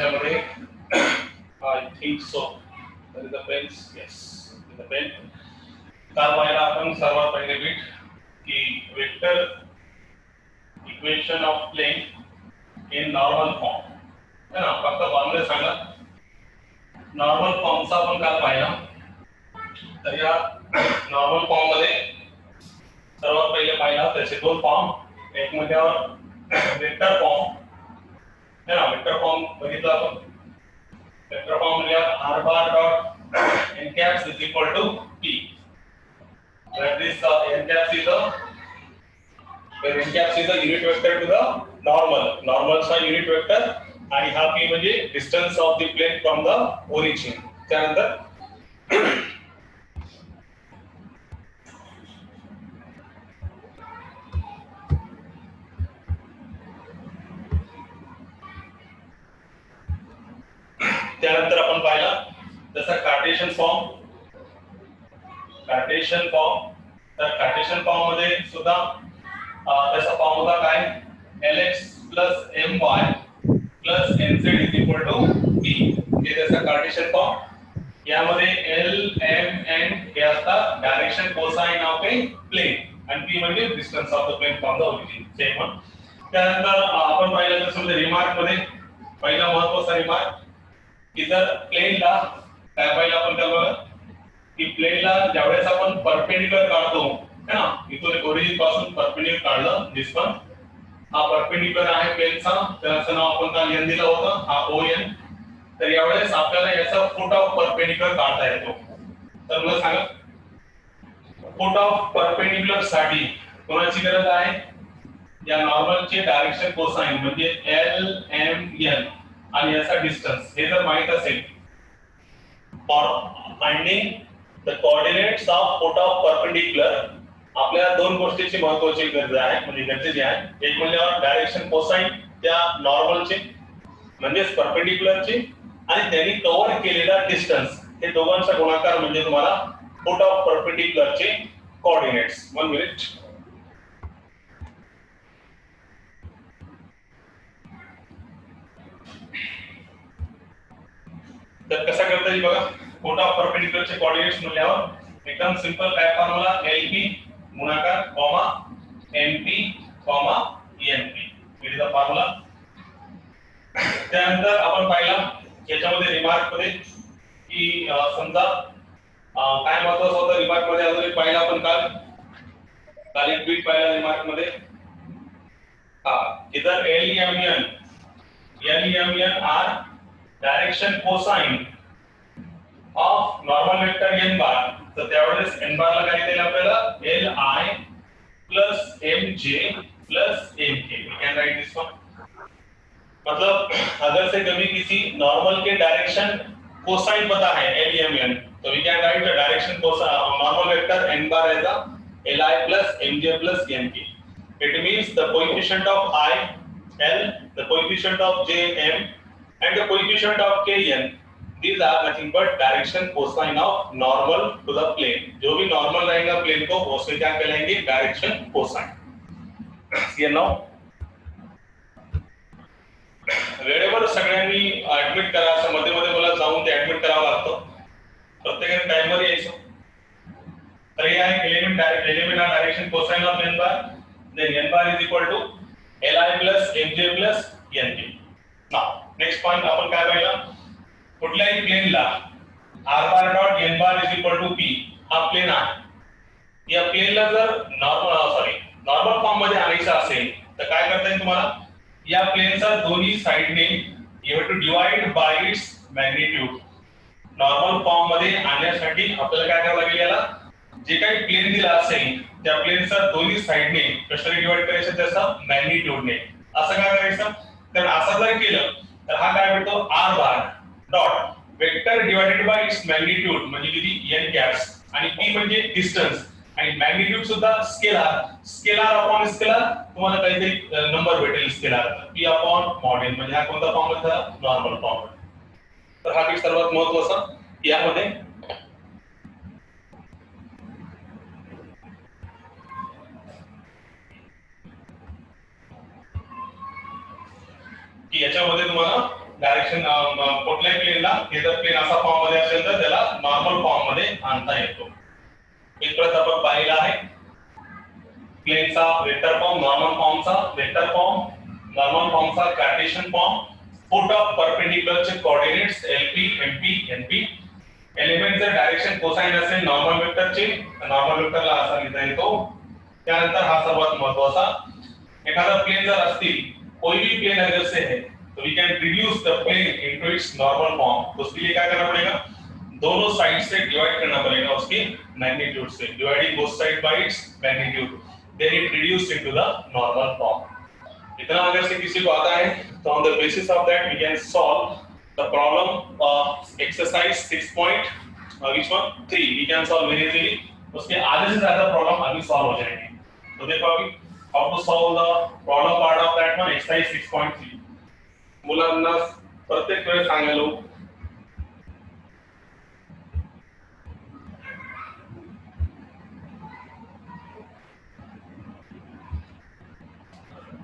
याच्यामध्ये I think so तर इथं पेन्स येस इथं पेन काल पाहिला आपण सर्वात पहिले बीट की vector equation of plane in normal form है ना. फक्त फॉर्म्युला सांगा. नॉर्मल फॉर्मचा आपण काल पाहिला. तर या नॉर्मल फॉर्म मध्ये सर्वात पहिले पाहिला त्याचे दोन फॉर्म. एक म्हणजे वेक्टर फॉर्म है ना. वेक्टर फॉर्म बघितला आपण. वेक्टर फॉर्म म्हणजे r bar dot n caps is equal to p. That this n caps is a where n caps is a unit vector to the normal. Normal चा unit vector आणि हा p म्हणजे distance of the plane from the origin. त्यानंतर त्यानंतर आपण पाहिला जसा Cartesian form. Cartesian form तर कार्टेशियन फॉर्म मध्ये सुद्धा त्याचा फॉर्म होता काय lx + my + nz = p. हे त्याचा कार्टेशियन फॉर्म. यामध्ये l m n हे असतात direction cosine of a plane आणि p म्हणजे distance of the plane from the origin. Same. त्यानंतर आपण पाहिलं तर समजा रिमार्क मध्ये पहिला महत्त्वाचा रिमार्क की जर प्लेनला काय पाहिलं आपण त्याला की प्लेनला ज्यावेळेस आपण परपेंडिक्युलर काढतो है ना. इथून ओरिजिन पासून परपेंडिक्युलर काढलं दिस पण हा परपेंडिक्युलर आहे प्लेनचा त्याचं नाव आपण काल n दिलं होतं हा ON. तर यावेळेस आपल्याला याचा फुट ऑफ परपेंडिक्युलर काढता येतो. तर मला सांगा फुट ऑफ परपेंडिक्युलर साठी कोणाची गरज आहे. या नॉर्मलचे डायरेक्शन कोसाइन म्हणजे l m n आणि याचा डिस्टन्स हे जर माहित असेल for finding the coordinates of foot of perpendicular आपल्याला दोन गोष्टीची महत्त्वाची गरज आहे म्हणजे गरजेची आहे. एक म्हणजे डायरेक्शन कोसाइन त्या नॉर्मलचे म्हणजे परपेंडिक्युलरची आणि त्यांनी कव्हर केलेला डिस्टन्स हे दोघांचा गुणाकार म्हणजे तुम्हाला फुट ऑफ परपेंडिक्युलरचे कोऑर्डिनेट्स. 1 मिनिट. तर कसा करता येईल बघा. फुट ऑफ परपेंडिक्युलरचे कोऑर्डिनेट्स म्हणल्यावर एकदम सिंपल काय फॉर्म्युला LP गुणाकार comma MP comma NP is the formula. त्यानंतर आपण पाहिला याच्यामध्ये रिमार्क मध्ये की समजा काय महत्त्वाचं होतं रिमार्क मध्ये अजून एक पाहिला आपण काल एक बीट पाहिला रिमार्क मध्ये. इधर LMN are direction cosine of normal vector n bar. तर त्यावेळेस n बार ला काय दिलं आपल्याला Li + Mj + Mk. We can write this one. मतलब अगर से कभी किसी नॉर्मल के डायरेक्शन कोसाइन पता है LMN तो we can write the direction cosine normal vector n bar as a Li + Mj + Mk. It means the coefficient of I L, the coefficient of J M and the coefficient of Kn. These are nothing but direction cosine of normal to the plane. जो भी normal रहेगा plain को उसे क्या कहलाएंगे direction cosine. Clear now. वेळेवर सगळ्यांनी admit करा. असं मध्ये मध्ये मला जाऊन ते ऍडमिट करावं लागतं. प्रत्येकाने टाइमवर यायचं. तर हे आहे element direction cosine of n bar. then n bar is equal to Li + Mj + Nk. Now next point आपण काय पाहिला कुठल्याही प्लेनला r bar dot n bar is equal to p हा प्लेन आहे. या प्लेनला जर नॉर्मल फॉर्म मध्ये आणायचं असेल तर काय करता येईल तुम्हाला. या प्लेनचा दोन्ही साइडने you have to divide by its magnitude. Normal form मध्ये आणण्यासाठी आपल्याला काय करावं लागेल याला जे काही प्लेन दिला असेल त्या प्लेनचा दोन्ही साइडने कशाने डिवाइड करायचं त्याचा मॅग्निट्यूडने. असं काय करायचं तर असं जर केलं तर हा काय भेटतो r bar dot vector divided by its magnitude म्हणजे किती n कॅप्स आणि p म्हणजे डिस्टन्स आणि मॅग्निट्यूड सुद्धा स्केलार अपॉन स्केलार तुम्हाला काहीतरी नंबर भेटेल scalar p upon mod n म्हणजे हा कोणता फॉर्म आहे नॉर्मल फॉर्म. तर हा एक सर्वात महत्त्वाचा यामध्ये की याच्यामध्ये तुम्हाला डायरेक्शन कुठल्याही प्लेनला हे जर प्लेन असा फॉर्म मध्ये असेल तर त्याला नॉर्मल फॉर्म मध्ये आणता येतो. इथपर्यंत आपण पाहिला आहे प्लेनचा वेक्टर फॉर्म, नॉर्मल फॉर्मचा वेक्टर फॉर्म, नॉर्मल फॉर्मचा कार्टेशियन फॉर्म, पुट ऑफ परपेंडिक्युलरचे कोऑर्डिनेट्स LP, MP, NP, एलिमेंटचे डायरेक्शन कोसाइन असेल नॉर्मल वेक्टरचे, नॉर्मल वेक्टरला असा लिहिता येतो. त्यानंतर हा सर्वात महत्त्वाचा, एखादा प्लेन जर असतील, कोई भी प्लेन अगर से है तो we can reduce the plane into its normal form. तो उसके लिए क्या करना पड़ेगा, दोनों साइड से डिवाइड करना पड़ेगा उसके मैग्नीट्यूड से, dividing both side by its magnitude, then it reduced into the normal form. इतना अगर से किसी को आता है तो on the basis of that we can solve the problem exercise 6.3 we can solve very easily. उसके आधे से ज्यादा प्रॉब्लम अभी सॉल्व हो जाएंगे. तो देखो अभी how to solve the problem part of that one, exercise 6.3. मुलांना प्रत्येक वेळेस सांगायलो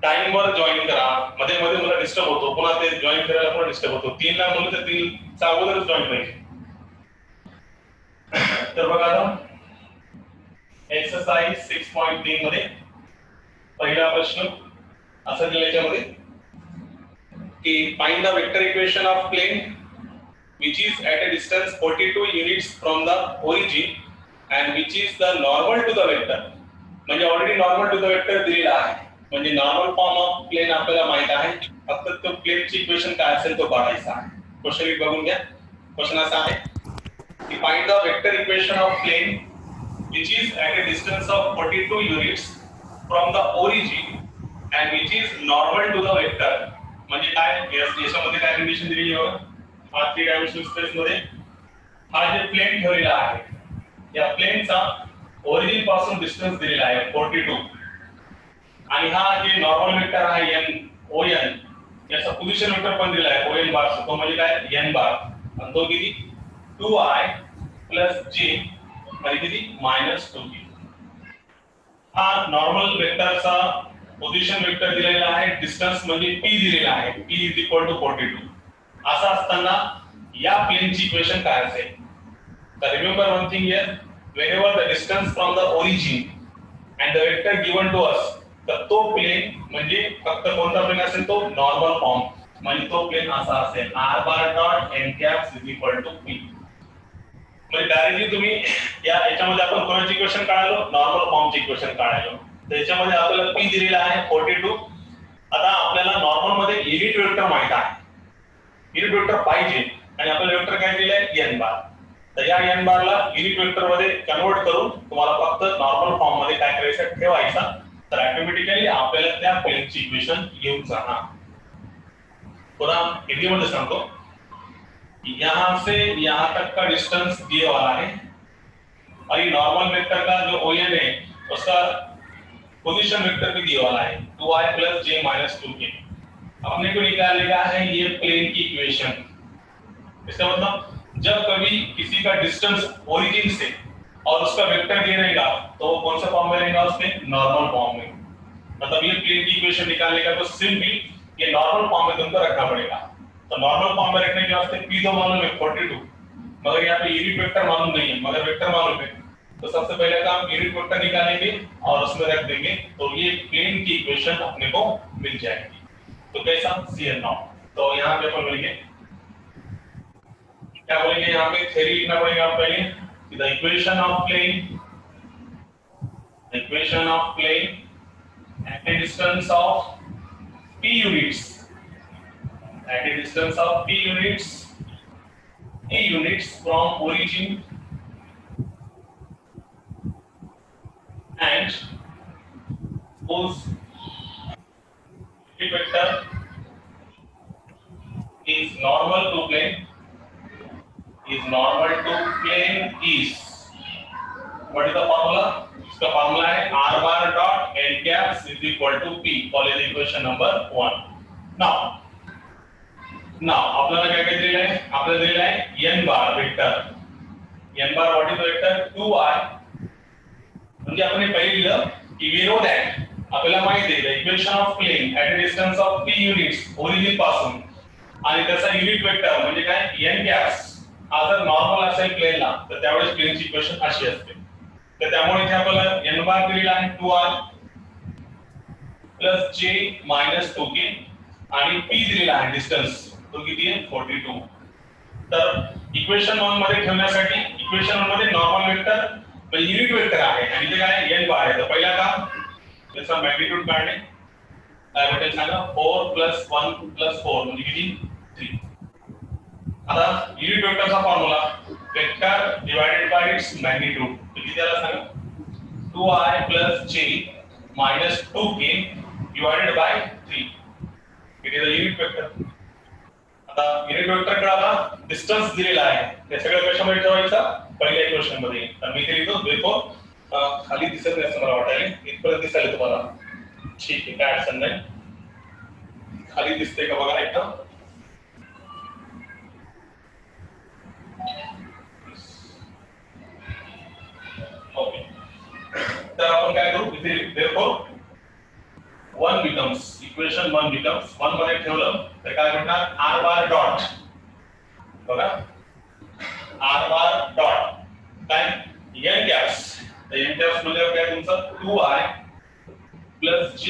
टाइम वर जॉईन करा. मध्ये मध्ये मला डिस्टर्ब होतो, पुन्हा ते जॉईन करायला पण डिस्टर्ब होतो. 3 ला म्हणलं तर 3 चा अगोदरच जॉईन पाहिजे. तर बघा आता एक्सरसाइज 6.3 मध्ये पहिला प्रश्न असा दिला याच्यामध्ये की find the vector equation of plane which is at a distance 42 units from the origin and which is the normal to the vector. म्हणजे already normal to the vector दिलेला आहे, म्हणजे नॉर्मल फॉर्म ऑफ प्लेन आपल्याला माहित आहे, फक्त तो प्लेनची equation काय असेल तो काढायचा आहे. क्वेश्चन बघून घ्या. क्वेश्चन असा आहे की find the vector equation of plane which is at a distance of 42 units from the origin and which is normal to the vector. म्हणजे काय याच्यामध्ये काय कंडिशन दिलेली आहे बघा, हा 3 डायमेन्शनल स्पेस मध्ये हा जे प्लेन ठेवलेला आहे, या प्लेनचा ओरिजिन पासून डिस्टन्स दिलेला आहे 42 आणि हा जे नॉर्मल वेक्टर आहे ON, याचा पोझिशन वेक्टर पण दिला आहे ON बार, तो म्हणजे काय n बार, आणि तो किती 2i + j आणि किती -2j. हा नॉर्मल वेक्टरचा पोझिशन वेक्टर दिलेला आहे, डिस्टन्स म्हणजे p दिलेला आहे, p = 42. असा असताना या प्लेनची इक्वेशन काय असेल. तर remember one thing here, whenever the distance from the origin and the vector given to us, तर तो प्लेन म्हणजे फक्त कोणता प्लेन असेल तो नॉर्मल फॉर्म, म्हणजे तो प्लेन असा असेल r bar dot n cap = p. म्हणजे डायरेक्टली तुम्ही याच्यामध्ये आपण कोणाची इक्वेशन काढालो, नॉर्मल फॉर्मची इक्वेशन काढालो. तर याच्यामध्ये आपल्याला p दिलेला आहे 42. आता आपल्याला नॉर्मल मध्ये युनिट वेक्टर माहित आहे, युनिट वेक्टर पाहिजे, आणि आपल्याला वेक्टर काय दिले आहे n बार. तर या n बारला युनिट वेक्टर मध्ये कन्वर्ट करून तुम्हाला फक्त नॉर्मल फॉर्म मध्ये काय करायचं ठेवायचा, तर ऑटोमॅटिकली आपल्याला त्या प्लेनची इक्वेशन येऊन जाणार. पुन्हा हिंदी मध्ये सांगतो, यहाँ से यहाँ तक का डिस्टेंस दिए वाला है और ये नॉर्मल वेक्टर का जो ON है उसका पोजीशन वेक्टर भी दिए वाला है 2i + j - 2k. अपने को निकालेगा है ये प्लेन की इक्वेशन. इसका मतलब जब कभी किसी का डिस्टेंस ओरिजिन से और उसका वेक्टर दिया रहेगा तो वो कौन सा फॉर्म में रहेगा, उसके नॉर्मल फॉर्म में. मतलब ये प्लेन की इक्वेशन निकालने का तो सिंपली ये नॉर्मल फॉर्म में तुमको रखना पड़ेगा. तो नॉर्मल फॉर्म में रखने के वास्ते p तो मालूम है 42, मगर यहाँ पे यूनिट वेक्टर मालूम नहीं है, मगर वेक्टर मालूम है. तो सबसे पहले काम यूनिट वेक्टर निकालेंगे और उसमें रख देंगे, तो ये प्लेन की इक्वेशन अपने को मिल जाएगी. तो कैसा CN नाउ. तो यहाँ पे अपन बोलेंगे क्या बोलेंगे, यहाँ पे थ्योरी लिखना पड़ेगा पहले, the equation of plane at A distance of p units, at a distance of p units from origin and whose unit vector is normal to plane is what is the formula? इसका formula है r bar dot n cap = p. Call it equation number 1. Now आपल्याला काय दिलेलं आहे, आपल्याला दिलेलं आहे n bar vector. n bar what is vector 2i. म्हणजे आपण हे पहिले लिहिलं की वी नो दॅट आपल्याला माहिती आहे the equation of plane at a distance of p units origin पासून आणि त्याचा युनिट वेक्टर म्हणजे काय एन कॅप्स हा जर नॉर्मल असेल प्लेनला तर त्यावेळेस प्लेनची इक्वेशन अशी असते. तर त्यामुळे इथे आपल्याला एन बार दिलेला आहे 2r प्लस जे मायनस 2k आणि p दिलेला आहे डिस्टन्स तो किती आहे 42. तर इक्वेशन 1 मध्ये ठेवण्यासाठी इक्वेशन 1 मध्ये नॉर्मल वेक्टर म्हणजे युनिट वेक्टर आहे आणि ते काय n बार आहे. तर पहिला काम त्याचा मॅग्निट्यूड काढणे काय भेटेल सांगा 4 प्लस 1 प्लस 4 म्हणजे किती 3. आता युनिट वेक्टरचा formula vector divided by its magnitude किती त्याला सांगा 2i plus j minus 2k divided by 3. It is a unit vector. आता युनिट वेक्टर कळाला डिस्टन्स दिलेला आहे हे सगळं कशामध्ये ठेवायचं पहिल्या इक्वेशन मध्ये. तर मी ते लिहितो बिफोर खाली दिसत नाही असं मला वाटायला इथपर्यंत दिसायला तुम्हाला ठीक आहे काय अडचण नाही. खाली दिसते का बघा एकदा ओके. तर आपण काय करू इथे therefore 1 becomes equation 1 becomes 1 मध्ये ठेवलं तर काय भेटणार r बार डॉट बघा r बार डॉट काय n कॅप्स तर n कॅप्स म्हणजे काय तुमचं 2i plus j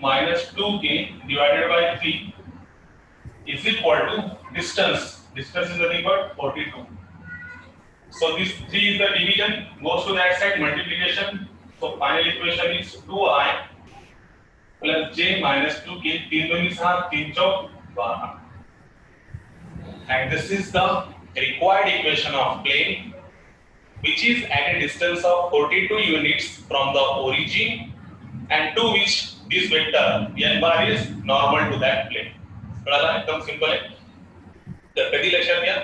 minus 2k divided by 3 is equal to distance is nothing but 42. So this 3 is the division goes to that side multiplication. So final equation is 2i plus j minus 2k 3 2 6 3 4 12. And this is the required equation of plane which is at a distance of 42 units from the origin and to which this vector n bar is normal to that plane. कळाला एकदम simple आहे. तर कधी लक्षात घ्या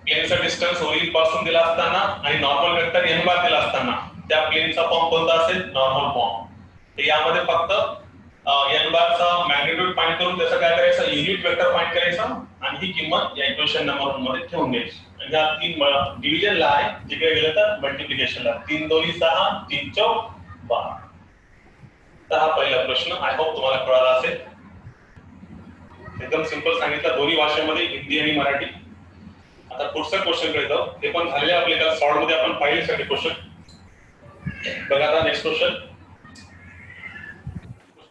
प्लेनचा distance origin पासून दिला असताना आणि नॉर्मल वेक्टर n बार दिला असताना त्या प्लेनचा फॉर्म कोणता असेल नॉर्मल फॉर्म. तर यामध्ये फक्त n बारचा मॅग्निट्यूड फाइंड करून त्याचा काय करायचं युनिट वेक्टर फाइंड करायचा आणि ही किंमत या इक्वेशन नंबर 1 मध्ये ठेवून द्यायची. आणि या तीन डिव्हिजनला आहे जिकडे गेलं तर मल्टिप्लिकेशनला 3 2 6 3 4 12. तर हा पहिला प्रश्न आय होप तुम्हाला कळाला असेल. एकदम सिंपल सांगितलं दोन्ही भाषेमध्ये हिंदी आणि मराठी. आता पुढचा क्वेश्चन कडे जाऊ. ते पण झालेले आपले का सॉल्व मध्ये आपण पाहिले सगळे क्वेश्चन. बघा आता नेक्स्ट क्वेश्चन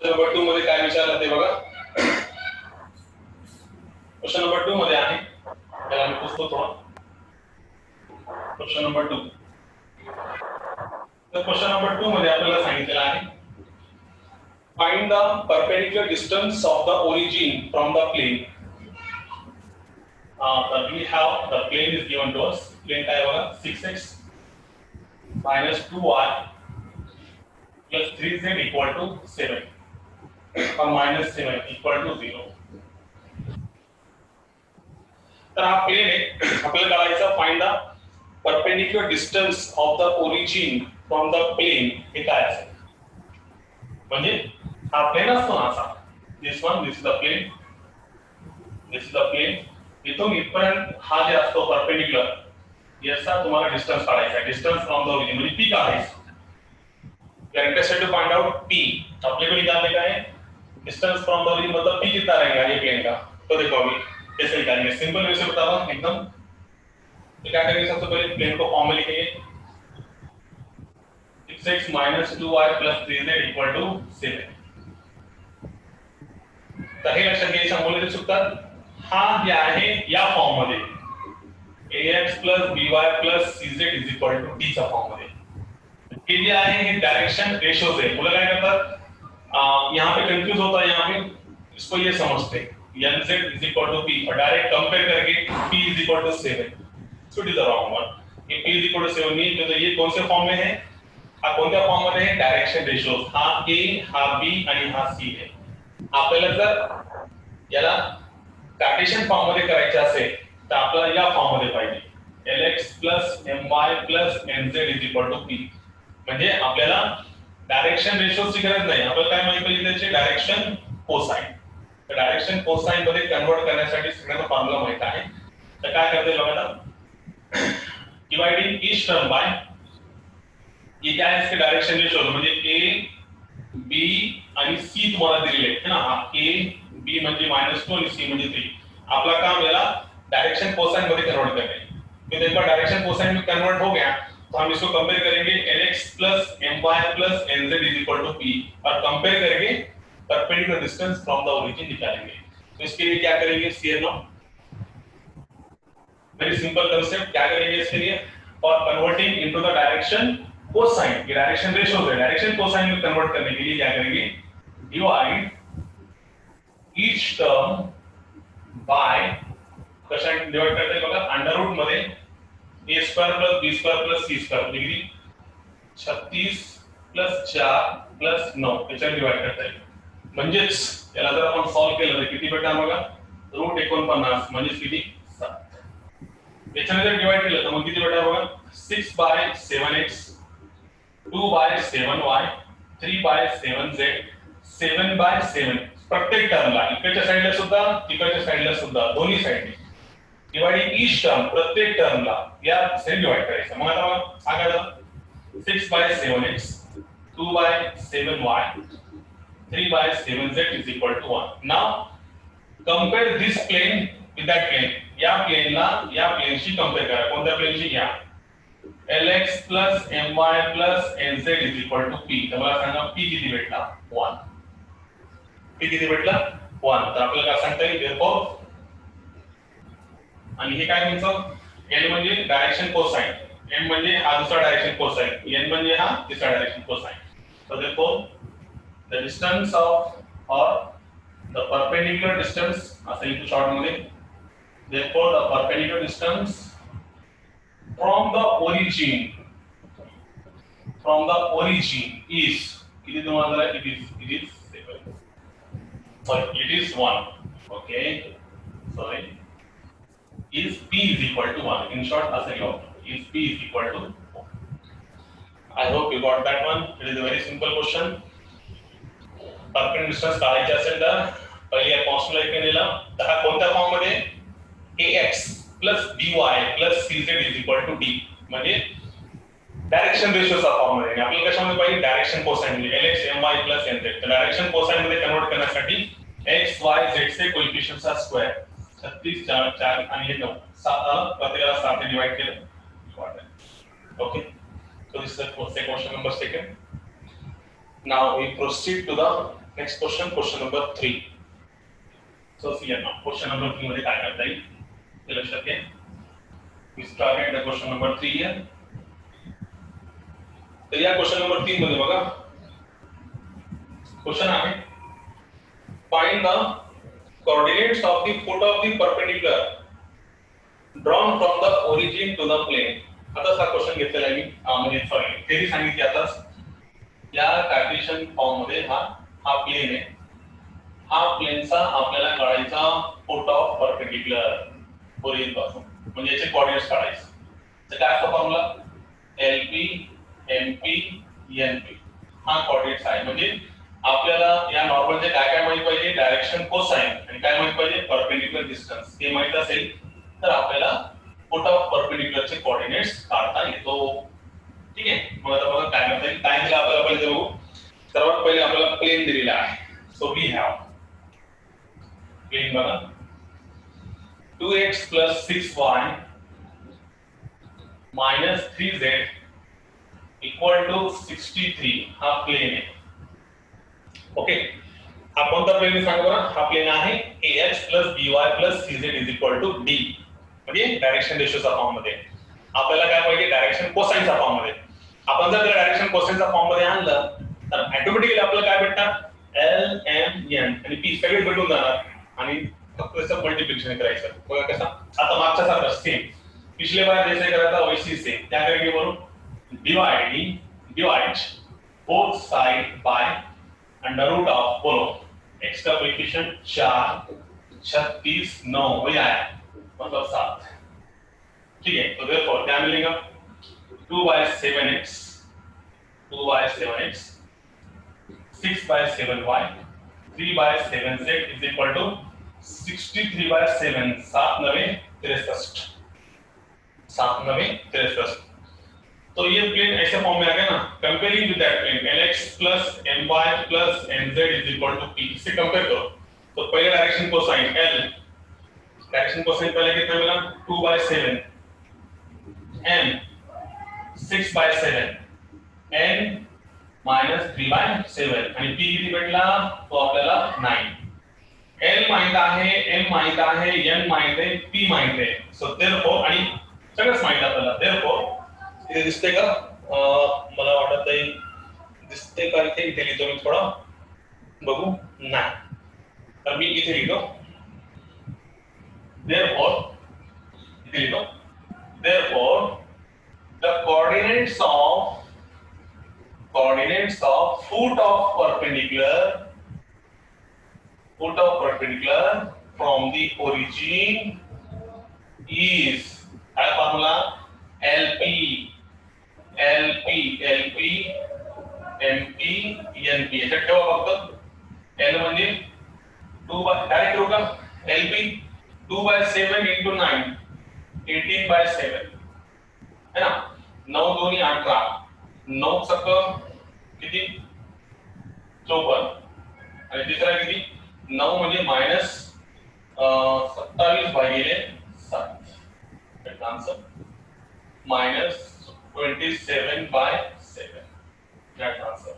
नंबर 2 मध्ये काय विचारलं ते बघा. क्वेश्चन नंबर 2 मध्ये आहे त्याला मी पुसतो थोडं. क्वेश्चन नंबर 2 तर क्वेश्चन नंबर 2 मध्ये आपल्याला सांगितलेलं आहे find the perpendicular distance of the origin from the plane. We have the plane is given to us. Plane काय बघा 6x minus 2y plus 3z equal to 7 or minus 7 equal to 0. तर हा plain आहे आपल्याला काढायचा find the perpendicular distance of the origin from the plane हे काय असेल. म्हणजे हा प्लेन असतो ना असा this is the plane this is the plane इथून इथपर्यंत हा जे असतो परपेंडिक्युलर याचा तुम्हाला डिस्टन्स काढायचा आहे. डिस्टन्स फ्रॉम द ओरिजिन म्हणजे पी काढायचं. We are interested to find out P. अपने को निकालने का है डिस्टेंस फ्रॉम द ओरिजिन मतलब पी कितना रहेगा ये प्लेन का. तो देखो अभी कैसे निकालेंगे सिंपल वे से बता रहा हूं एकदम. तो क्या करेंगे सबसे पहले प्लेन को फॉर्म में लिखेंगे 6x minus 2y plus 3z equal to 7. तर हे लक्षात घ्यायचं मुळे चुकतात. हा जे आहे या फॉर्म मध्ये ax plus by plus cz is equal to d चा फॉर्म मध्ये. हे जे आहे हे डायरेक्शन रेशियोज है. मुलं काय करतात यहाँ पे कंफ्यूज होता है. यहाँ पे इसको ये समझते nz is equal to p और डायरेक्ट कंपेयर करके p is equal to 7. So it is the wrong one. ये p is equal to 7 नहीं तो ये कौन से फॉर्म में है हा कोणत्या फॉर्म मध्ये आहे डायरेक्शन रेशियोज. हा a हा b आणि हा c आहे. आपल्याला जर याला कार्टेशियन फॉर्म मध्ये करायचे असेल तर आपल्याला या फॉर्म मध्ये पाहिजे lx my nz is equal to p. म्हणजे आपल्याला डायरेक्शन रेशियोची गरज नाही. आपल्याला काय माहिती पाहिजे त्याचे डायरेक्शन कोसाइन. तर डायरेक्शन कोसाइन मध्ये कन्वर्ट करण्यासाठी सगळ्यांना फॉर्म्युला माहित आहे. तर काय करते बघा डिवाइडिंग ईच टर्म बाय ये क्या है इसके डायरेक्शन रेशियो म्हणजे a b आणि c तुम्हाला दिलेले आहे ना. a b म्हणजे -2 आणि c म्हणजे 3. आपला काम याला डायरेक्शन कोसाइन मध्ये कन्वर्ट करना है। तो एक बार डायरेक्शन कोसाइन में कन्वर्ट हो गया तो हम इसको कंपेयर करेंगे Lx plus My plus Nz is equal to P और कंपेयर करके perpendicular distance from the origin निकालेंगे। तो इसके लिए क्या करेंगे, CN know very simple concept, क्या करेंगे इसके लिए, for converting into the direction cosine, ये डायरेक्शन रेशियो है, डायरेक्शन कोसाइन में कन्वर्ट करने के लिए क्या करेंगे, डिवाइड ईच टर्म बाय, कशा डिवाइड करते हैं बघा, अंडर रूट मध्ये a square plus b square plus c square degree 36 plus 4 plus 9 याच्याने डिवाइड करता येईल। म्हणजेच याला जर आपण सॉल्व केलं तर किती भेटणार बघा, रूट 49 म्हणजे किती 7। याच्याने जर डिवाइड केलं तर मग किती भेटणार बघा, 6 by 7x 2 by 7y 3 by 7z 7 bye 7 प्रत्येक टर्मला इकडच्या साइडला सुद्धा तिकडच्या साइडला सुद्धा दोन्ही साइडने डिवाइडिंग ईच टर्म, प्रत्येक टर्मला या से डिवाइड करायचं। मग आता सांगा जरा 6 by 7x 2 by 7y 3 by 7z is equal to 1। now compare this plane with that plane, या प्लेनला या प्लेनशी कंपेअर करा, कोणत्या प्लेनशी, या Lx plus My plus Nz is equal to P। तर मला सांगा P किती भेटला, 1। P किती भेटला, 1। तर आपल्याला काय सांगता येईल, therefore आणि हे काय तुमचं n म्हणजे डायरेक्शन कोसाइन, m म्हणजे हा दुसरा डायरेक्शन कोसाइन, n म्हणजे हा तिसरा direction cosine. so therefore the distance of or the perpendicular distance असेल इथे शॉर्ट मध्ये, therefore the perpendicular distance from the origin is किती तुम्हाला, it is 7, sorry it is 1, okay sorry is P is equal to 1। in short असेल is P is equal to 1। I hope you got that one। it is a very simple question। Perpendicular distance काढायचे असेल तर पहिले या constant इकडे नेला तर हा कोणत्या फॉर्म मध्ये ax by cz is equal to d म्हणजे डायरेक्शन रेशियोचा फॉर्म मध्ये, आपल्याला कशामध्ये पाहिजे, डायरेक्शन कोसाइन म्हणजे Lx My Nz। तर डायरेक्शन कोसाइन मध्ये कन्वर्ट करण्यासाठी x y z चे कोएफिशिएंट्सचा स्क्वेअर 36 4 4 आणि हे 9 7 प्रत्येकाला 7 ने डिवाइड केलं। Okay, so this is the question number 2। now we proceed to the next question number 3। so see now question number 3 मध्ये काय करता येईल ते लक्षात घ्या। we started the question number 3 here। तर या क्वेश्चन नंबर 3 मध्ये बघा क्वेश्चन आहे find the coordinates of the foot of the perpendicular drawn from the origin to the plane। आता हा क्वेश्चन घेतलेला आहे मी, म्हणजे सॉरी थेरी सांगितली आताच। या कार्टेशियन फॉर्म मध्ये हा प्लेन आहे, हा प्लेनचा आपल्याला काढायचा फुट ऑफ परपेंडिकुलर ओरिजिन पासून, म्हणजे याचे कोऑर्डिनेट्स काढायचे। तर काय असतो फॉर्म्युला, LP MP NP हा कोऑर्डिनेट्स आहे। म्हणजे आपल्याला या नॉर्मलचे काय काय माहित पाहिजे, डायरेक्शन कोसाइन आणि काय माहित पाहिजे, परपेंडिकुलर डिस्टन्स। हे माहित असेल तर आपल्याला फुट ऑफ परपेंडिकुलरचे कोऑर्डिनेट्स काढता येतो। ठीक आहे, मग आता बघा काय करता येईल, काय दिलं आपल्याला पहिले बघू। सर्वात पहिले आपल्याला प्लेन दिलेला आहे। सो वी हॅव प्लेन बघा 2x plus 6y minus 3z equal to 63 हा प्लेन आहे। ओके, हा कोणता प्लेन आहे सांगा बरं, हा प्लेन आहे ax plus by plus cz is equal to d म्हणजे डायरेक्शन रेशियोचा फॉर्म मध्ये। आपल्याला काय पाहिजे, डायरेक्शन कोसाइनचा फॉर्म मध्ये। आपण जर डायरेक्शन कोसाइनचा फॉर्म मध्ये आणलं तर ऑटोमॅटिकली आपल्याला काय भेटणार, L M N आणि P सगळे भेटून जाणार आणि फक्त इसका मल्टीप्लिकेशन करायचं। बघा कसं, आता मागच्या सारखं सेम, पिछले बार जैसे करा था वैसे से क्या करेंगे बोलो, divide both side by under root of, बोलो x का कोएफिशिएंट 4 36 9 वही आया मतलब 7। ठीक है, तो therefore क्या मिलेगा, 2 by 7x 6 by 7y 3 by 7z is equal to 63 by 7 7 9 63 7 9 63। तो ये प्लेन ऐसे फॉर्म में आ गया ना, comparing with that plane Lx plus My plus Nz is equal to P। इससे कंपेयर करो तो पहले direction cosine L direction cosine पहले कितना मिला 2/7 m 6/7 n -3/7 आणि p किती भेटला तो आपल्याला 9. l माहित आहे, m माहित आहे, n माहित आहे, p माहित आहे. सो देयरफॉर आणि सगळंच माहित आपल्याला. देयरफॉर इथे दिसते का मला वाटत नाही दिसते का इथे लिहितो मी थोडं बघू नाही तर मी इथे लिहितो therefore इथे लिहितो therefore the coordinates of foot of perpendicular from the origin is काय फॉर्म्युला LP MP NP याच्यात ठेवा फक्त L म्हणजे 2 डायरेक्ट ठेवू का LP 2/7 into 9 18/7 है ना 9 2 18 9 सक किती 54 आणि तिसरा किती 9 म्हणजे -27/7 answer -27/7 that answer.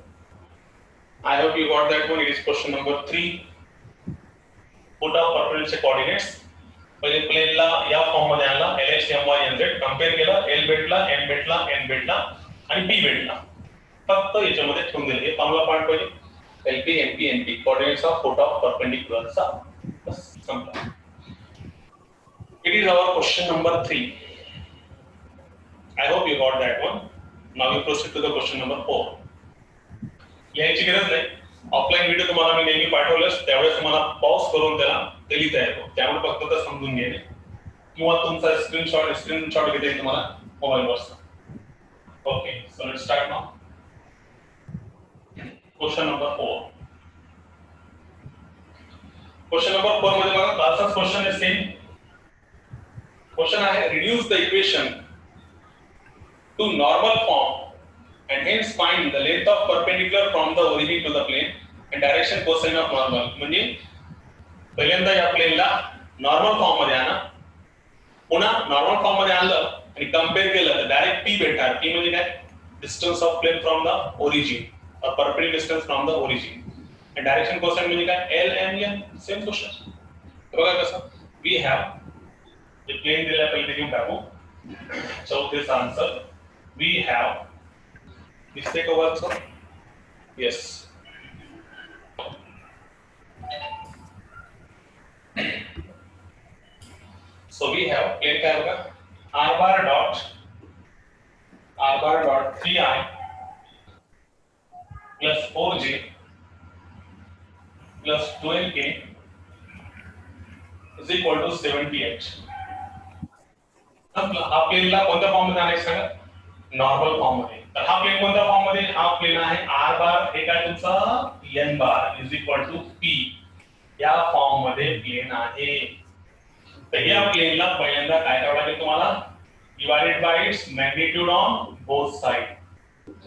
I hope you got that one. It is question number 3. Put up perpendicular coordinates. पहिले प्लेनला या फॉर्म मध्ये आणला LH MY NZ कंपेअर केला L भेटला M भेटला N भेटला आणि P भेटला फक्त याच्यामध्ये ठेवून दिले हे फॉर्म्युला पॉइंट पाहिजे LP MP NP coordinates of foot of perpendicular चा बस संपला. It is our question number 3. I hope you got that one. Now we proceed to the question number 4. याची गरज नाही ऑफलाइन व्हिडिओ तुम्हाला मी नेहमी पाठवलेस त्यावेळेस तुम्हाला पॉज करून त्याला ते लिहिता येतो त्यामुळे फक्त ते समजून घ्यायचे किंवा तुमचा स्क्रीनशॉट घेता येईल तुम्हाला मोबाईलवरचा. Okay so let's start now. Question number 4. Question number 4 मध्ये बघा असाच क्वेश्चन आहे सेम क्वेश्चन आहे reduce the equation to normal form and hence find the length of perpendicular from the origin to the plane and direction cosine of normal. म्हणजे पहिल्यांदा या प्लेनला normal form मध्ये आणा पुन्हा नॉर्मल फॉर्म मध्ये आणलं आणि कंपेअर केलं तर डायरेक्ट p भेटणार. p म्हणजे काय distance of plane from the origin or perpendicular distance from the origin and direction cosine म्हणजे काय l m n same question. बघा कसं we have the plane दिलेला पहिले घेऊन टाकू. So this answer we have mistake over so yes so we have plane क्या होगा r bar dot 3i plus 4j plus 12k is equal to 78. अब हा प्लेनला कोणत्या फॉर्म मध्ये आणायचं सांगा नॉर्मल फॉर्म मध्ये. तर हा प्लेन कोणत्या फॉर्म मध्ये हा प्लेन आहे r बार हे काय तुमचा n bar is equal to p या फॉर्म मध्ये प्लेन आहे. तर या प्लेनला पहिल्यांदा काय करावं लागेल तुम्हाला divided by its magnitude on both side.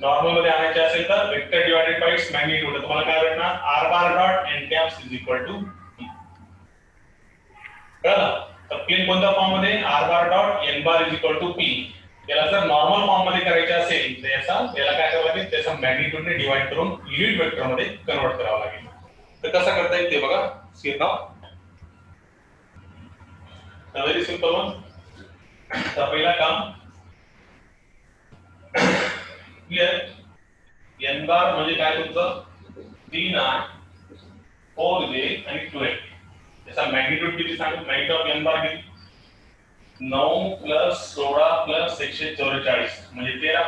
Normal मध्ये आणायचे असेल तर vector divided by its magnitude तुम्हाला काय भेटणार r bar dot n caps is equal to p. कळलं तर प्लेन कोणत्या फॉर्म मध्ये r bar dot n bar is equal to p. याला जर नॉर्मल फॉर्म मध्ये करायचे असेल तर याला काय करावं लागेल त्याचा मॅग्निट्यूड ने डिवाइड करून युनिट वेक्टर मध्ये कन्वर्ट करावं लागेल. तर कसं करता येईल ते बघा see now very simple one. तर पहिला काम क्लियर n बार म्हणजे काय तुमचं 3i 4j आणि 12 याचा मॅग्निट्यूड किती सांगू मॅग्निट्यूड ऑफ n बार किती 9 प्लस 16 प्लस 144 म्हणजे 13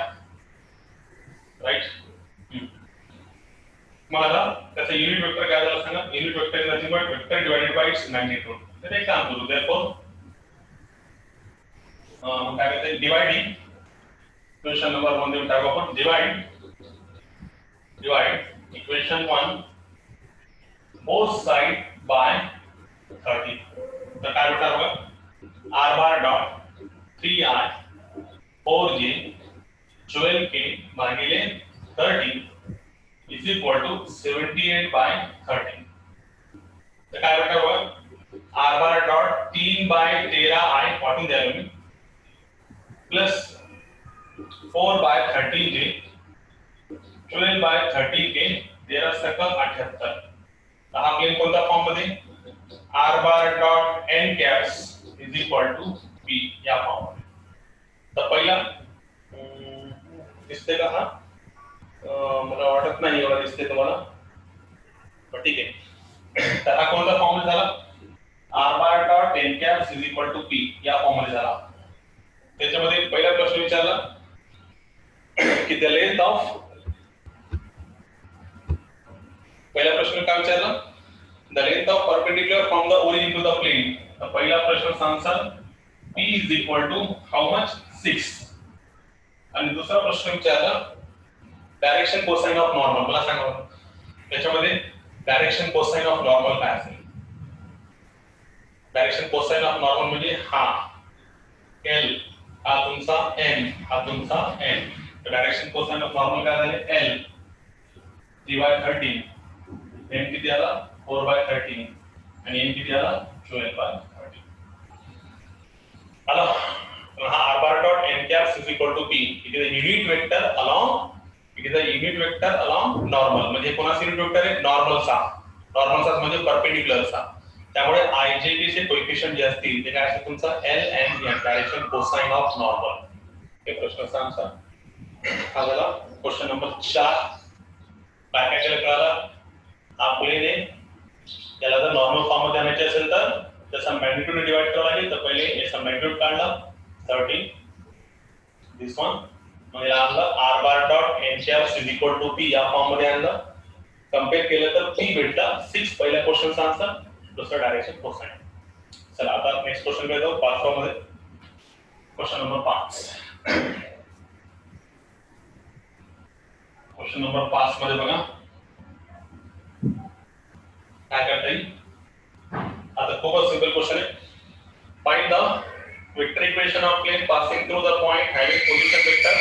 राइट. मला त्याचा युनिट वेक्टर काय झाला सांगा unit vector is nothing but vector divided by its magnitude. तर एक काम करू देयरफॉर काय करते डिवाइडिंग इक्वेशन नंबर 1 देऊन टाकू आपण divide equation 1 both side bye 30. तर काय भेटणार बघा r bar dot 3i 4j 12k भागिले 30 is equal to 78/30. तर काय भेटणार बघा r R bar dot 3/13i वाटून द्यायला मी प्लस 4/13j 12/30k 13 हा प्लेन कोणत्या फॉर्म मध्ये R bar dot N caps is equal to P या फॉर्म मध्ये. तर पहिला दिसते का हा मला वाटत नाही एवढा दिसते तुम्हाला पण ठीक आहे. तर हा कोणता फॉर्म मध्ये झाला R bar dot N caps is equal to P या फॉर्म मध्ये झाला. त्याच्यामध्ये पहिला प्रश्न विचारला की द लेंथ ऑफ पहिला प्रश्न काय विचारला the length of perpendicular from the origin to the plane. तर पहिला प्रश्न answer p is equal to how much 6 आणि दुसरा प्रश्न विचारला डायरेक्शन कोसाइन ऑफ नॉर्मल. मला सांगा त्याच्यामध्ये डायरेक्शन कोसाइन ऑफ नॉर्मल काय असेल. डायरेक्शन कोसाइन ऑफ नॉर्मल म्हणजे हा l हा तुमचा n हा तुमचा n. Direction cosine of normal काय झाले l 3/13 n किती आला 4/13 आणि n किती आला 12/13 आला. हा r bar dot n caps is equal to p. It is a unit vector along normal. म्हणजे कोणाचा युनिट वेक्टर आहे नॉर्मलचा. नॉर्मलचा म्हणजे परपेंडिक्युलरचा. त्यामुळे ij चे कोएफिशिएंट जे असतील ते काय असतील तुमचा l and n direction cosine of normal. हे प्रश्नाचा आन्सर हा झाला क्वेश्चन नंबर 4. काय काय केलं कळाला हा प्लेन आहे त्याला जर नॉर्मल फॉर्म मध्ये आणायचे असेल तर त्याचा मॅग्निट्यूड डिवाइड करावा लागेल. तर पहिले याचा मॅग्निट्यूड काढला 30 दिस वन मग याला आणलं r bar dot n caps is equal to p या फॉर्म मध्ये आणलं. कंपेअर केलं तर p भेटला 6 पहिल्या क्वेश्चनचा आन्सर दुसरा डायरेक्शन कोसाइन. चला आता नेक्स्ट क्वेश्चन कडे जाऊ 5 मध्ये. क्वेश्चन नंबर 5 क्वेश्चन नंबर 5 मध्ये बघा काय करता येईल. आता खूपच सिंपल क्वेश्चन आहे. Find the vector equation of plane passing through the point having position vector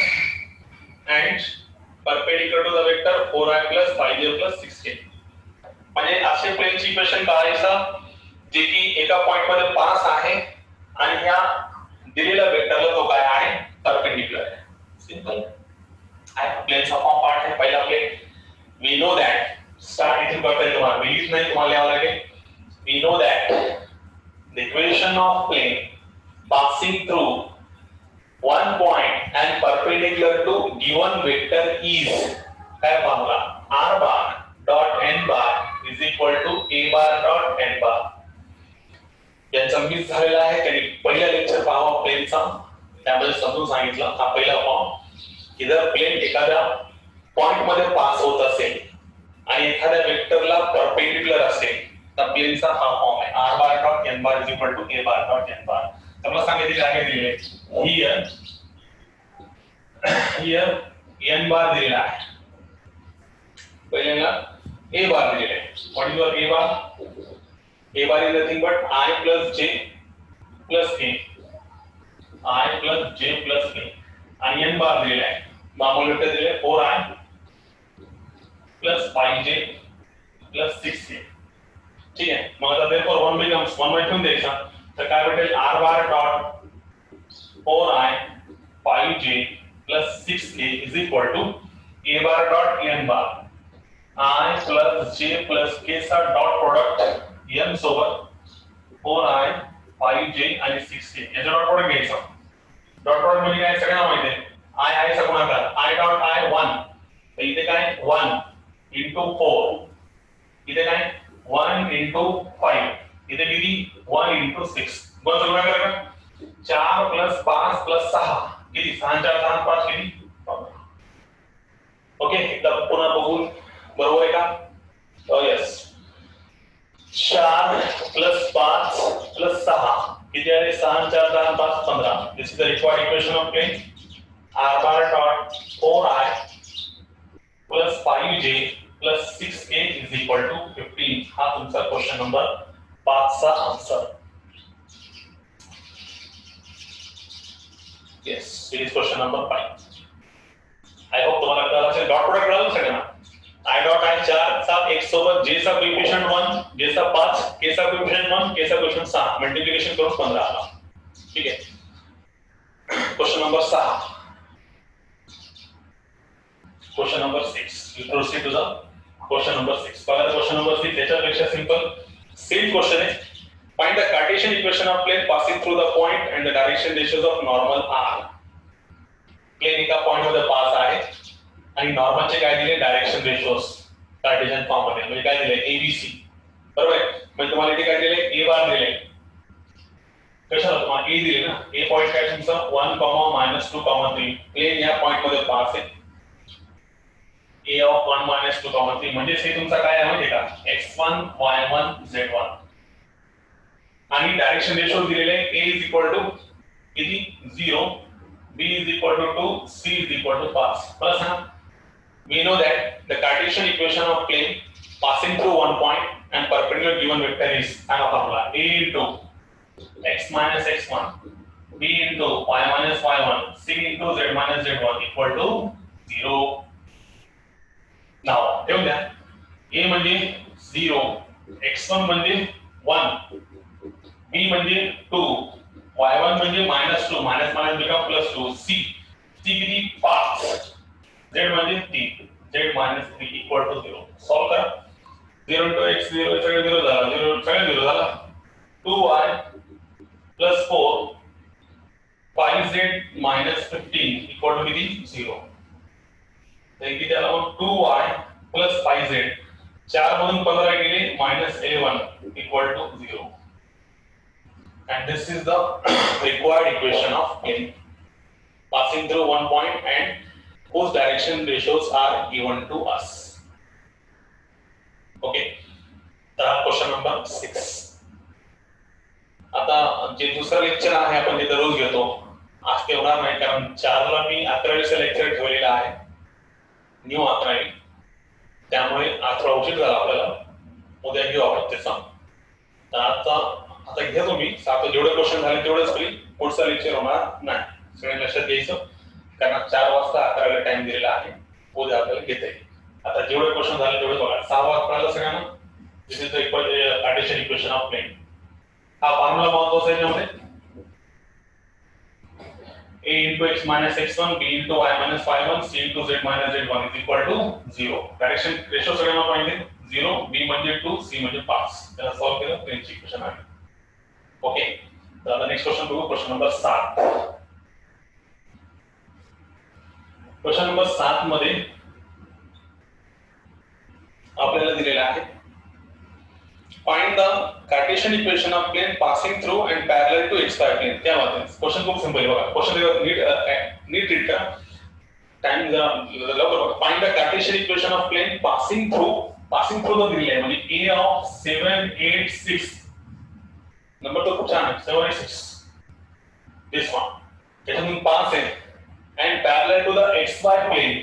and perpendicular to the vector 4i + 5j + 6k. म्हणजे असे प्लेनची इक्वेशन काढायचं जे की एका पॉइंट मध्ये पास आहे आणि ह्या दिलेल्या वेक्टरला तो काय आहे परपेंडिक्युलर आहे. सिंपल आहे. प्लेनचा फॉर्म पार्ट आहे पहिला plane. We know that start इथून करता येईल तुम्हाला व्हीज नाही तुम्हाला लिहावं लागेल. We know that the equation of plane passing through one point and perpendicular to given vector is काय formula r bar dot n bar is equal to a bar dot n bar. याचा miss झालेला आहे त्यांनी पहिला lecture पाहावा प्लेनचा त्यामध्ये समजून सांगितलं. हा पहिला फॉर्म की जर प्लेन एखाद्या पॉइंट मध्ये पास होत असेल आणि एखाद्या वेक्टरला परपेंडिक्युलर असेल तर प्लेनचा हा फॉर्म आहे r bar dot n bar is equal to a bar dot n bar. तुम्हाला सांगितले आहे दिले हियर n बार दिलेला आहे. पहिल्यांदा a बार दिलेला आहे. What is your a bar. a bar is nothing but i + j + k i + j + k आणि n बार दिलेला आहे. मामूल वेक्टर दिले 4i + 5j + 6k. ठीक आहे. मग आता therefore 1 becomes 1 ठेवून द्यायचा. तर काय भेटेल r bar dot 4i 5j + 6k is equal to a bar dot n bar i + j + k चा डॉट प्रोडक्ट n सोबत 4i 5j आणि 6k याचा डॉट प्रोडक्ट घ्यायचा. डॉट प्रोडक्ट म्हणजे काय सगळ्यांना माहिती आहे i चा गुणाकार i dot i 1 तर इथे काय 1 * 4 इथे काय 1 * 5 इथे किती 1 * 6 बस गुणाकार करा 4 + 5 + 6 किती 6 4 6 5 किती. ओके एकदा पुन्हा बघून बरोबर आहे का. यस 4 + 5 + 6 किती आहे 6 4 10 5 15. This is the required equation of plane r bar dot 4i + 5j + 6k is equal to 15. हा तुमचा क्वेश्चन नंबर 5 चा answer. Yes, it is question number 5. I hope तुम्हाला कळलं असेल. डॉट प्रोडक्ट कळलं सगळ्यांना. I डॉट I 4 7 x सोबत j चा कोएफिशिएंट 1, j चा 5, k चा कोएफिशिएंट 1, k चा कोएफिशिएंट 6 मल्टिप्लिकेशन करून 15 आला. ठीक आहे. Question number 6. Question number 6. We proceed to the question number 6. बघा क्वेश्चन नंबर 6 त्याच्यापेक्षा सिंपल सेम क्वेश्चन आहे. Find the Cartesian equation of plane passing through the point and the direction ratios of normal are. Plane एका point मध्ये pass आहे आणि नॉर्मलचे काय दिले direction ratios Cartesian form मध्ये म्हणजे काय दिले ABC बरोबर आहे. म्हणजे तुम्हाला इथे काय दिले A बार दिले. कशाला तुम्हाला A दिले ना. A पॉइंट काय तुमचा 1, -2, 3 प्लेन या पॉइंट मध्ये पास आहे. A of 1, -2, 3 म्हणजे हे तुमचा काय आहे माहिती का x1 y1 z1 आणि डायरेक्शन रेशो दिलेले A is equal to किती 0, B is equal to 2, C is equal to 5. बरं सांगा. We know that the Cartesian equation of plane passing through one point and perpendicular given vector is सांगा formula A into x minus x1, B into y minus y1, C into z minus z1 equal to 0. नाव ठेवून द्या. A म्हणजे 0, x1 म्हणजे 1, B म्हणजे 2, y1 म्हणजे -2, minus minus become +2, C किती 5, z म्हणजे 3, z -3 equal to 0. Solve करा. 0 into x 0 सगळे 0 झाला, 0 सगळे 0 झाला. 2y + 4 5z -15 इक्वल टू किती 0. तर किती आला मग 2y + 5z 4 मधून 15 गेले -11 equal to 0. And this is the required equation of plane passing through one point and whose direction ratios are given to us. Okay. तर क्वेश्चन नंबर 6. आता जे दुसरा लेक्चर आहे आपण जे दररोज घेतो आज ते होणार नाही कारण 4 ला मी 11वीचा लेक्चर ठेवलेला आहे न्यू 11वी. त्यामुळे आज थोडा उशीर झाला आपल्याला. उद्या घेऊ आपण त्याचा. तर आता घ्या तुम्ही आता जेवढे क्वेश्चन झाले तेवढेच फ्री. पुढचा लेक्चर होणार नाही. सगळ्यांनी लक्षात घ्यायचं कारण 4 वाजता 11ला टाइम दिलेला आहे. उद्या आपल्याला घेता येईल. आता जेवढे क्वेश्चन झाले तेवढे बघा. 6 वाजता सगळ्यांना this is the Cartesian equation of plane. हा फॉर्म्युला महत्वाचा आहे त्यामध्ये A into x minus x1, B into y minus y1, C into z minus z1 is equal to 0. Direction ratio सगळ्यांना पाहिजे 0, B म्हणजे 2, C म्हणजे 5. त्याला सॉल्व केलं प्लेनची इक्वेशन आहे. ओके. तर आता नेक्स्ट क्वेश्चन बघू. Question number 7. क्वेश्चन नंबर 7 मध्ये आपल्याला दिलेला आहे find the Cartesian equation of plane passing through and parallel to xy plane. क्या बात है. क्वेश्चन खूप सिंपल आहे बघा. क्वेश्चन नीट रीड करा. टाइम जरा लवकर बघा. find the Cartesian equation of plane passing through the दिलेला आहे म्हणजे A of 7 8 6 नंबर तो खूप छान आहे 7 8 6 दिस वन. त्याच्यातून पास आहे and parallel to the xy plane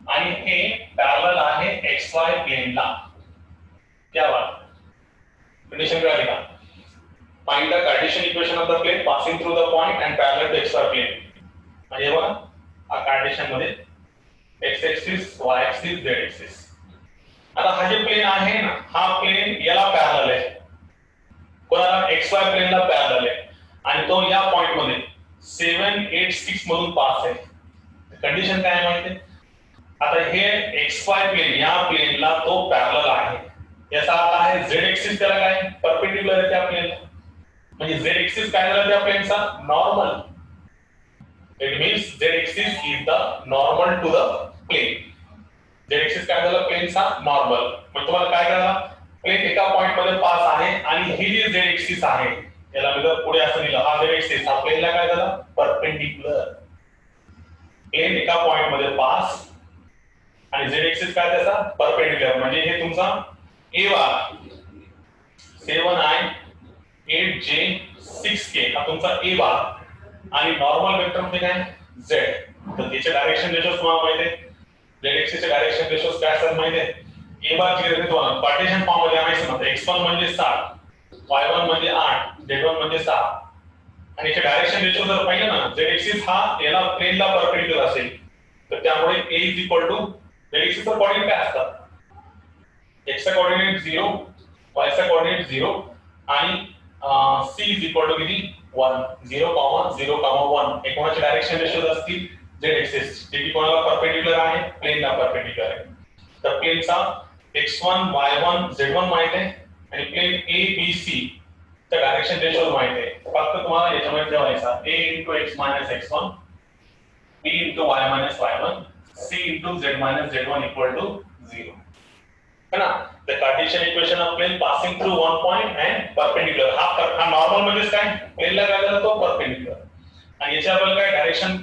आणि हे पॅरलल आहे xy प्लेनला. क्या बात. कंडिशन कळली का. Find the Cartesian equation of the plane passing through the point and parallel to xy plane. म्हणजे बघा हा कार्टेशियन मध्ये x axis y axis z axis. आता हा जे प्लेन आहे ना हा प्लेन याला पॅरलल आहे. कोणाला xy प्लेनला पॅरलल आहे आणि तो या पॉइंट मध्ये 7 8 6 मधून पास आहे. कंडिशन काय आहे माहिती आहे. आता हे xy प्लेन या प्लेनला तो पॅरलल आहे. याचा अर्थ आहे z एक्सिस त्याला काय परपेंडिक्युलर आहे त्या प्लेनला. म्हणजे z एक्सिस काय झाला त्या प्लेनचा normal. It means z axis is the normal to the plane. z axis काय झाला प्लेनचा नॉर्मल. मग तुम्हाला काय करायला प्लेन एका पॉइंट मध्ये पास आहे आणि ही जी z एक्सिस आहे याला मी जर पुढे असं लिहिलं हा z एक्सिस हा प्लेनला काय झाला परपेंडिक्युलर. प्लेन एका पॉइंट मध्ये पास आणि z एक्सिस काय त्याचा परपेंडिक्युलर म्हणजे हे तुमचा A bar 7i 8j 6k हा तुमचा A बार आणि नॉर्मल वेक्टर म्हणजे काय z. तर त्याचे डायरेक्शन रेशोज तुम्हाला माहिती आहे. z एक्सिस चे डायरेक्शन रेशोज काय असतात माहिती आहे. A बार ची गरज तुम्हाला पार्टिशन फॉर्म मध्ये आणायचं ना. x1 म्हणजे 7, y1 म्हणजे 8, z1 म्हणजे 6 आणि याचे डायरेक्शन रेशो जर पाहिलं ना z एक्सिस हा याला प्लेनला परपेंडिक्युलर असेल तर त्यामुळे A z एक्सिस वर कोऑर्डिनेट काय असतात x चा कोऑर्डिनेट 0, y चा कोऑर्डिनेट 0 आणि c इज इक्वल टू किती 1, 0, 0, 1 हे कोणाचे डायरेक्शन रेशोज असतील z एक्सिस जे की कोणाला परपेंडिक्युलर आहे प्लेनला परपेंडिक्युलर आहे. तर प्लेनचा x1 y1 z1 माहित आहे आणि प्लेन a b c चा डायरेक्शन रेशो माहित आहे. फक्त तुम्हाला याच्यामध्ये ठेवायचा a into x minus x1 b into y minus y1 c into z minus z1 equal to 0 है ना. the Cartesian equation of plane passing through one point and perpendicular हा नॉर्मल म्हणजे काय प्लेनला काय झाला तो परपेंडिक्युलर आणि याच्या आपल्याला काय डायरेक्शन